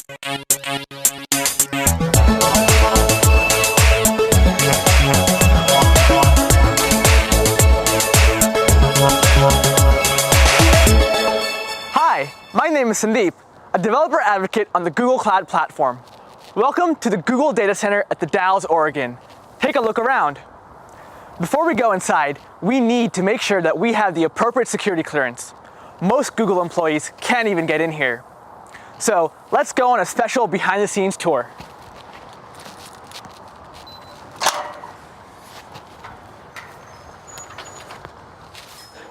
Hi, my name is Sandeep, a developer advocate on the Google Cloud Platform. Welcome to the Google Data Center at the Dalles, Oregon. Take a look around. Before we go inside, we need to make sure that we have the appropriate security clearance. Most Google employees can't even get in here. So let's go on a special behind-the-scenes tour.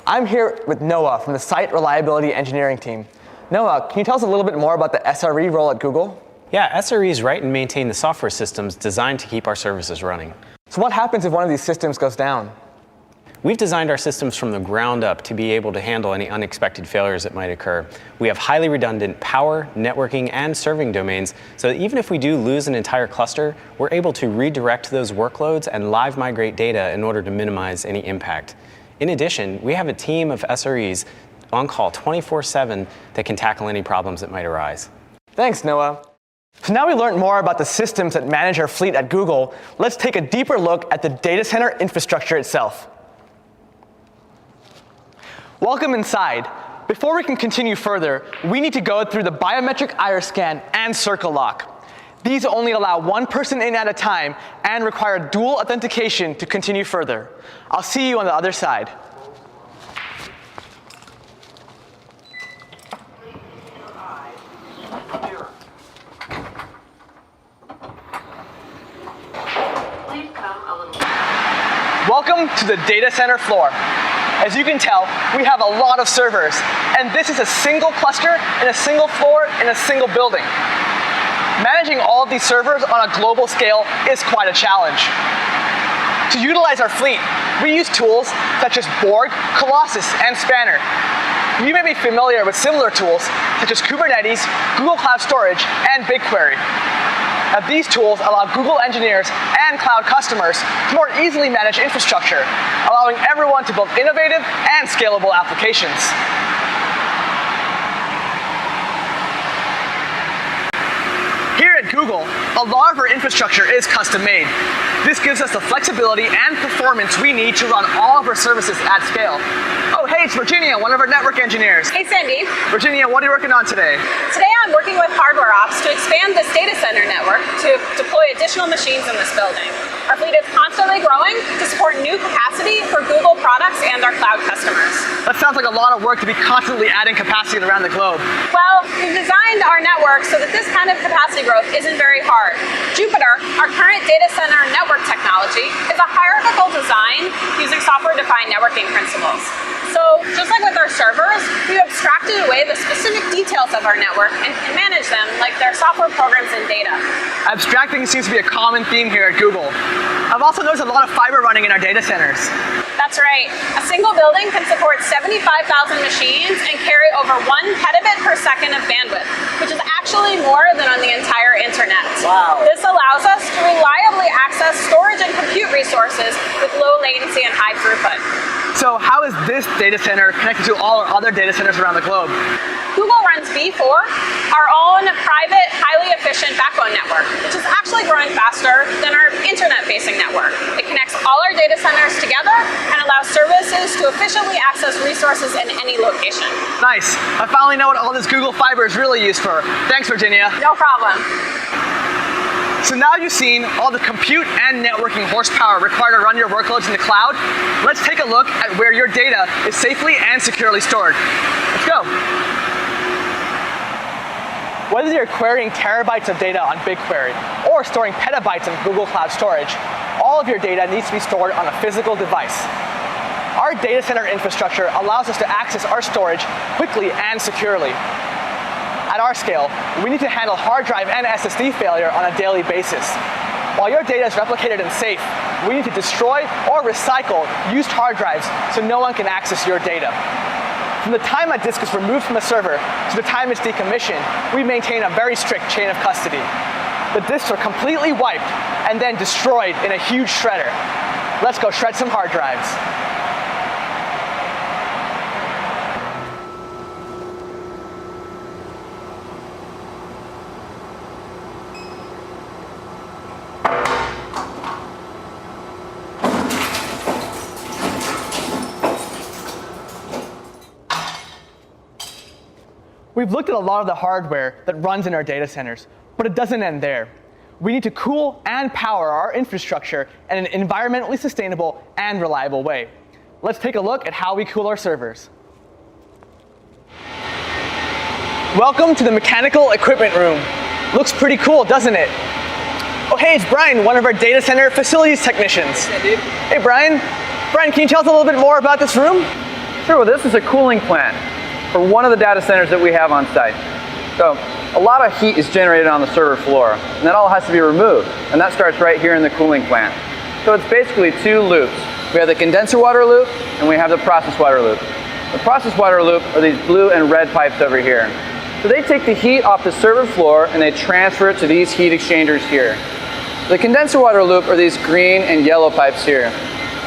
I'm here with Noah from the Site Reliability Engineering team. Noah, can you tell us a little bit more about the SRE role at Google? Yeah, SREs write and maintain the software systems designed to keep our services running. So what happens if one of these systems goes down? We've designed our systems from the ground up to be able to handle any unexpected failures that might occur. We have highly redundant power, networking, and serving domains, so that even if we do lose an entire cluster, we're able to redirect those workloads and live migrate data in order to minimize any impact. In addition, we have a team of SREs on call 24/7 that can tackle any problems that might arise. Thanks, Noah. So now we learned more about the systems that manage our fleet at Google. Let's take a deeper look at the data center infrastructure itself. Welcome inside. Before we can continue further, we need to go through the biometric iris scan and circle lock. These only allow one person in at a time and require dual authentication to continue further. I'll see you on the other side. Welcome to the data center floor. As you can tell, we have a lot of servers, and this is a single cluster in a single floor in a single building. Managing all of these servers on a global scale is quite a challenge. To utilize our fleet, we use tools such as Borg, Colossus, and Spanner. You may be familiar with similar tools such as Kubernetes, Google Cloud Storage, and BigQuery. Now, these tools allow Google engineers and cloud customers to more easily manage infrastructure, allowing everyone to build innovative and scalable applications. Here at Google, a lot of our infrastructure is custom-made. This gives us the flexibility and performance we need to run all of our services at scale. Oh, hey, it's Virginia, one of our network engineers. Hey, Sandy. Virginia, what are you working on today? Today I'm working with Hardware Ops to expand this data center network to deploy additional machines in this building. Our fleet is constantly growing to support new capacity for Google products and our cloud customers. That sounds like a lot of work to be constantly adding capacity around the globe. Well, we've designed our network so that this kind of capacity growth isn't very hard. Jupyter, our current data center network technology, is a hierarchical design using software-defined networking principles. So just like with our servers, we abstracted away the specific details of our network and can manage them like they're software programs and data. Abstracting seems to be a common theme here at Google. I've also noticed a lot of fiber running in our data centers. That's right. A single building can support 75,000 machines and carry over 1 petabyte per second of bandwidth, which is actually more than on the entire internet. Wow. This allows us to reliably access storage and compute resources with low latency and high throughput. So how is this data center connected to all our other data centers around the globe? Google runs V4, our own private, highly efficient backbone network, which is actually growing faster than our internet-facing network. It connects all our data centers together and allows services to efficiently access resources in any location. Nice. I finally know what all this Google Fiber is really used for. Thanks, Virginia. No problem. So now you've seen all the compute and networking horsepower required to run your workloads in the cloud. Let's take a look at where your data is safely and securely stored. Let's go. Whether you're querying terabytes of data on BigQuery or storing petabytes in Google Cloud Storage, all of your data needs to be stored on a physical device. Our data center infrastructure allows us to access our storage quickly and securely. At our scale, we need to handle hard drive and SSD failure on a daily basis. While your data is replicated and safe, we need to destroy or recycle used hard drives so no one can access your data. From the time a disk is removed from a server to the time it's decommissioned, we maintain a very strict chain of custody. The disks are completely wiped and then destroyed in a huge shredder. Let's go shred some hard drives. We've looked at a lot of the hardware that runs in our data centers, but it doesn't end there. We need to cool and power our infrastructure in an environmentally sustainable and reliable way. Let's take a look at how we cool our servers. Welcome to the mechanical equipment room. Looks pretty cool, doesn't it? Oh, hey, it's Brian, one of our data center facilities technicians. Hey, Brian. Brian, can you tell us a little bit more about this room? Sure, well, this is a cooling plant for one of the data centers that we have on site. So a lot of heat is generated on the server floor, and that all has to be removed, and that starts right here in the cooling plant. So it's basically two loops. We have the condenser water loop, and we have the process water loop. The process water loop are these blue and red pipes over here. So they take the heat off the server floor, and they transfer it to these heat exchangers here. The condenser water loop are these green and yellow pipes here.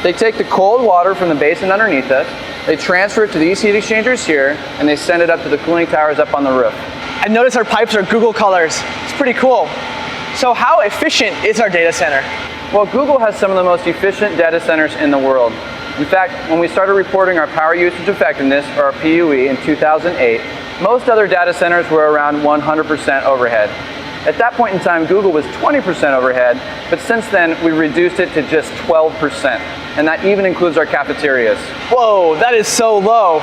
They take the cold water from the basin underneath us, they transfer it to these heat exchangers here, and they send it up to the cooling towers up on the roof. I notice our pipes are Google colors. It's pretty cool. So how efficient is our data center? Well, Google has some of the most efficient data centers in the world. In fact, when we started reporting our power usage effectiveness, or our PUE, in 2008, most other data centers were around 100% overhead. At that point in time, Google was 20% overhead, but since then, we reduced it to just 12%. And that even includes our cafeterias. Whoa, that is so low.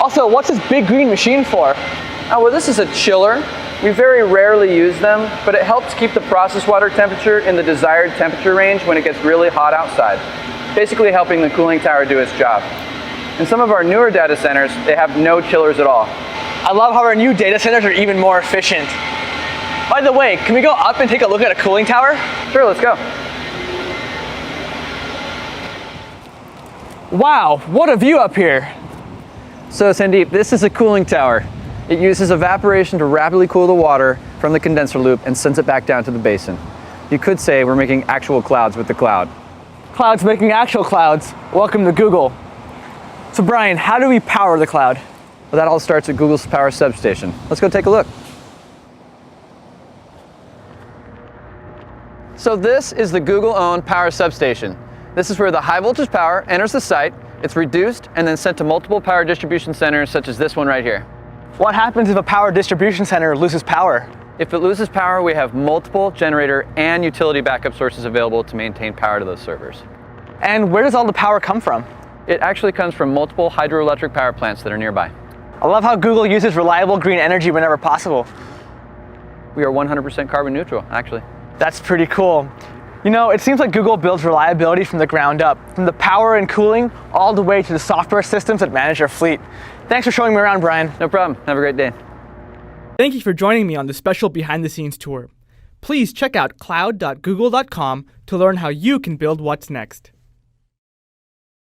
Also, what's this big green machine for? Oh, well, this is a chiller. We very rarely use them, but it helps keep the process water temperature in the desired temperature range when it gets really hot outside, basically helping the cooling tower do its job. In some of our newer data centers, they have no chillers at all. I love how our new data centers are even more efficient. By the way, can we go up and take a look at a cooling tower? Sure, let's go. Wow, what a view up here. So Sandeep, this is a cooling tower. It uses evaporation to rapidly cool the water from the condenser loop and sends it back down to the basin. You could say we're making actual clouds with the cloud. Clouds making actual clouds. Welcome to Google. So Brian, how do we power the cloud? Well, that all starts at Google's power substation. Let's go take a look. So this is the Google-owned power substation. This is where the high voltage power enters the site, it's reduced, and then sent to multiple power distribution centers such as this one right here. What happens if a power distribution center loses power? If it loses power, we have multiple generator and utility backup sources available to maintain power to those servers. And where does all the power come from? It actually comes from multiple hydroelectric power plants that are nearby. I love how Google uses reliable green energy whenever possible. We are 100% carbon neutral, actually. That's pretty cool. You know, it seems like Google builds reliability from the ground up, from the power and cooling all the way to the software systems that manage our fleet. Thanks for showing me around, Brian. No problem. Have a great day. Thank you for joining me on this special behind-the-scenes tour. Please check out cloud.google.com to learn how you can build what's next.